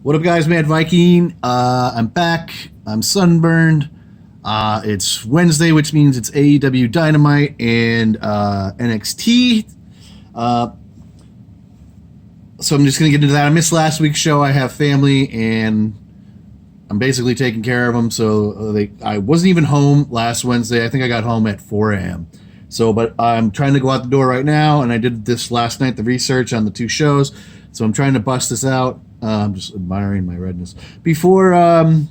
What up, guys? Mad Viking. I'm back. I'm sunburned. It's Wednesday, which means it's AEW Dynamite and NXT. So I'm just going to get into that. I missed last week's show. I have family, and I'm basically taking care of them. So I wasn't even home last Wednesday. I think I got home at 4 a.m. But I'm trying to go out the door right now, and I did this last night, the research on the two shows. So I'm trying to bust this out. I'm just admiring my redness before I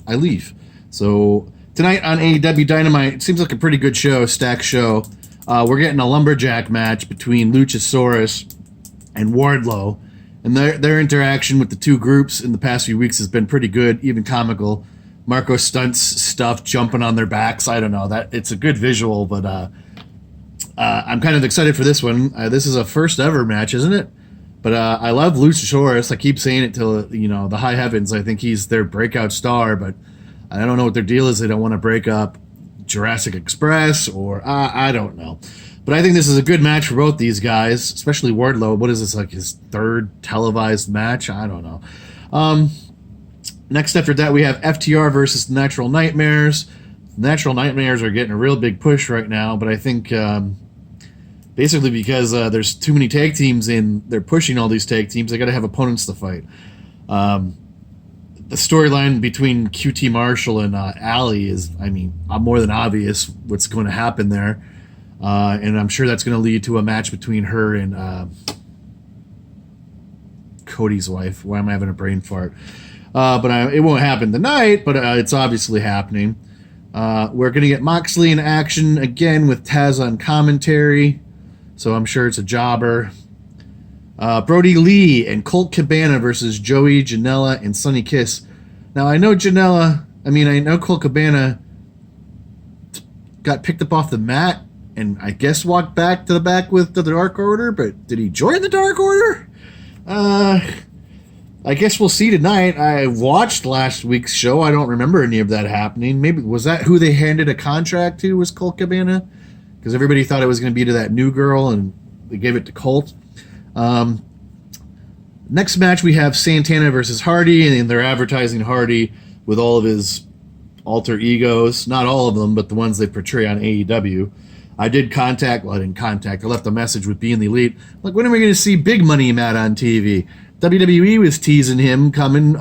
leave. So tonight on AEW Dynamite, it seems like a pretty good show, stacked show. We're getting a Lumberjack match between Lucius, Soros, and Wardlow. And their interaction with the two groups in the past few weeks has been pretty good, even comical. Marco Stunt's stuff jumping on their backs. I don't know. It's a good visual, but I'm kind of excited for this one. This is a first ever match, isn't it? But I love Lucius. I keep saying it till the high heavens. I think he's their breakout star, but I don't know what their deal is. They don't want to break up Jurassic Express, or I don't know. But I think this is a good match for both these guys, especially Wardlow. What is this, like his third televised match? I don't know. Next after that, we have FTR versus the Natural Nightmares. The Natural Nightmares are getting a real big push right now, but I think basically because there's too many tag teams in, they're pushing all these tag teams. They got to have opponents to fight. The storyline between QT Marshall and Allie is, more than obvious what's going to happen there. And I'm sure that's going to lead to a match between her and Cody's wife. Why am I having a brain fart? But it won't happen tonight, but it's obviously happening. We're going to get Moxley in action again with Taz on commentary. So I'm sure it's a jobber. Brody Lee and Colt Cabana versus Joey, Janella, and Sonny Kiss. Now, I know Colt Cabana got picked up off the mat and I guess walked back to the back with the Dark Order, but did he join the Dark Order? I guess we'll see tonight. I watched last week's show. I don't remember any of that happening. Maybe, was that who they handed a contract to, was Colt Cabana? Because everybody thought it was going to be to that new girl, and they gave it to Colt. Next match, we have Santana versus Hardy, and they're advertising Hardy with all of his alter egos. Not all of them, but the ones they portray on AEW. I didn't contact. I left a message with Being the Elite. Like, when are we going to see Big Money Matt on TV? WWE was teasing him coming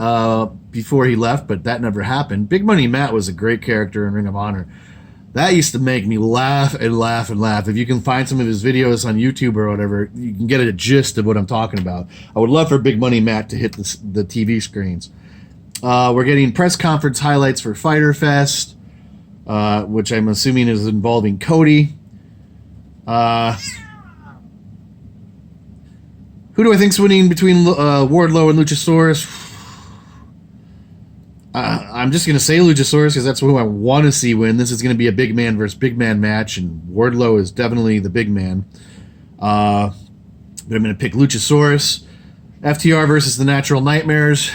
before he left, but that never happened. Big Money Matt was a great character in Ring of Honor. That used to make me laugh and laugh and laugh. If you can find some of his videos on YouTube or whatever, you can get a gist of what I'm talking about. I would love for Big Money Matt to hit the TV screens. We're getting press conference highlights for Fyter Fest, which I'm assuming is involving Cody. Who do I think's winning between Wardlow and Luchasaurus? I'm just going to say Luchasaurus because that's who I want to see win. This is going to be a big man versus big man match, and Wardlow is definitely the big man. But I'm going to pick Luchasaurus. FTR versus the Natural Nightmares.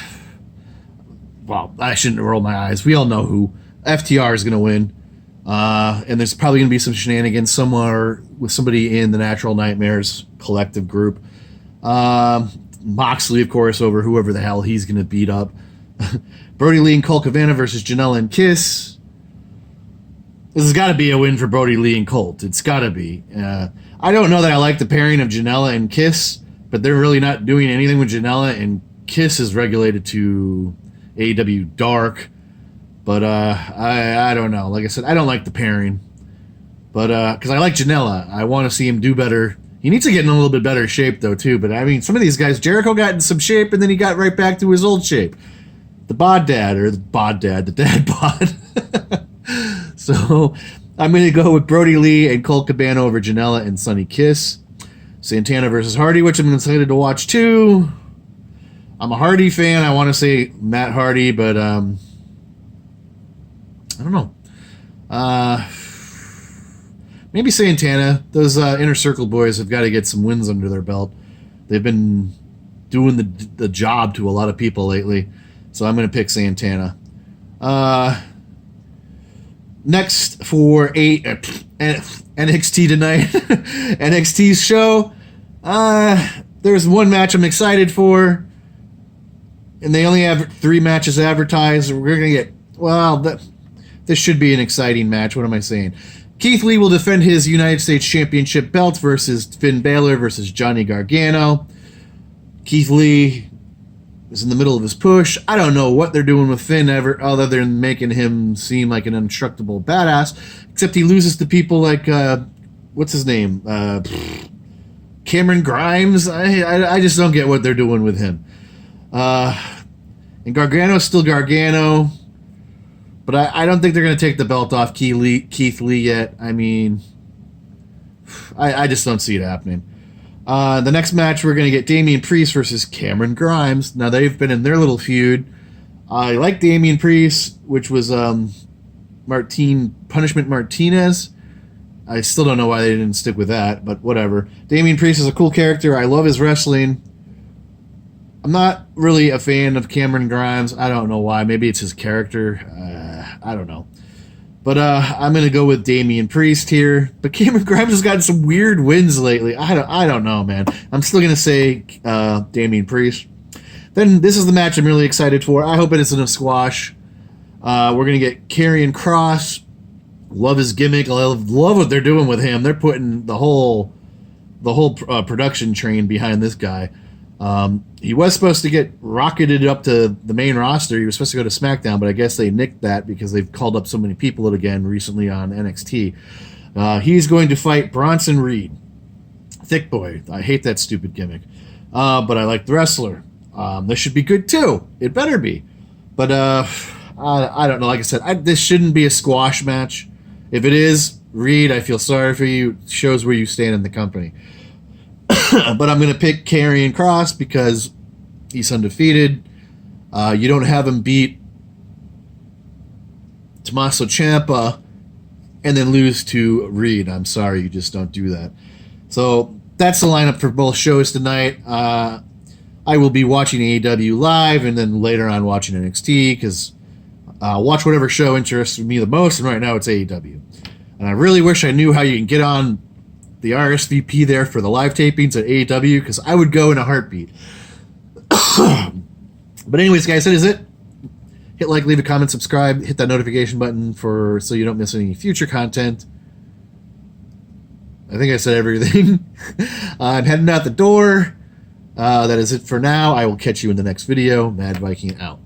Well, I shouldn't roll my eyes. We all know who. FTR is going to win. And there's probably going to be some shenanigans somewhere with somebody in the Natural Nightmares collective group. Moxley, of course, over whoever the hell he's going to beat up. Brody Lee and Colt Cabana versus Janella and Kiss. This has got to be a win for Brody Lee and Colt. It's got to be. I don't know that I like the pairing of Janella and Kiss, but they're really not doing anything with Janella, and Kiss is regulated to AEW Dark. But I don't know. Like I said, I don't like the pairing. But because I like Janella, I want to see him do better. He needs to get in a little bit better shape, though, too. But, some of these guys, Jericho got in some shape, and then he got right back to his old shape. The dad bod. So, I'm going to go with Brody Lee and Colt Cabana over Janella and Sonny Kiss. Santana versus Hardy, which I'm excited to watch, too. I'm a Hardy fan. I want to say Matt Hardy, but, I don't know. Maybe Santana. Those Inner Circle boys have got to get some wins under their belt. They've been doing the job to a lot of people lately. So I'm going to pick Santana. Next for NXT tonight. NXT's show. There's one match I'm excited for. and they only have 3 matches advertised. We're going to get, well, this should be an exciting match. What am I saying? Keith Lee will defend his United States Championship belt versus Finn Balor versus Johnny Gargano. Keith Lee is in the middle of his push. I don't know what they're doing with Finn ever, other than making him seem like an indestructible badass, except he loses to people like, what's his name? Cameron Grimes. I just don't get what they're doing with him. And Gargano's still Gargano, but I don't think they're going to take the belt off Keith Lee yet. I mean, I just don't see it happening. The next match, we're going to get Damien Priest versus Cameron Grimes. Now, they've been in their little feud. I like Damien Priest, which was Punishment Martinez. I still don't know why they didn't stick with that, but whatever. Damien Priest is a cool character. I love his wrestling. I'm not really a fan of Cameron Grimes. I don't know why. Maybe it's his character. I don't know. But I'm going to go with Damien Priest here. But Cameron Grimes has gotten some weird wins lately. I don't know, man. I'm still going to say Damien Priest. Then this is the match I'm really excited for. I hope it isn't a squash. We're going to get Karrion Kross. Love his gimmick. I love what they're doing with him. They're putting the whole production train behind this guy. He was supposed to get rocketed up to the main roster. He was supposed to go to SmackDown, but I guess they nicked that because they've called up so many people again recently on NXT. He's going to fight Bronson Reed. Thick boy. I hate that stupid gimmick. But I like the wrestler. This should be good too. It better be. But I don't know. Like I said, this shouldn't be a squash match. If it is, Reed, I feel sorry for you. It shows where you stand in the company. But I'm going to pick Karrion Kross because he's undefeated. You don't have him beat Tommaso Ciampa and then lose to Reed. I'm sorry, you just don't do that. So that's the lineup for both shows tonight. I will be watching AEW live and then later on watching NXT because I'll watch whatever show interests me the most, and right now it's AEW. And I really wish I knew how you can get on the RSVP there for the live tapings at AEW because I would go in a heartbeat. But anyways, guys, that is it. Hit like, leave a comment, subscribe, hit that notification button so you don't miss any future content. I think I said everything. I'm heading out the door. That is it for now. I will catch you in the next video. Mad Viking out.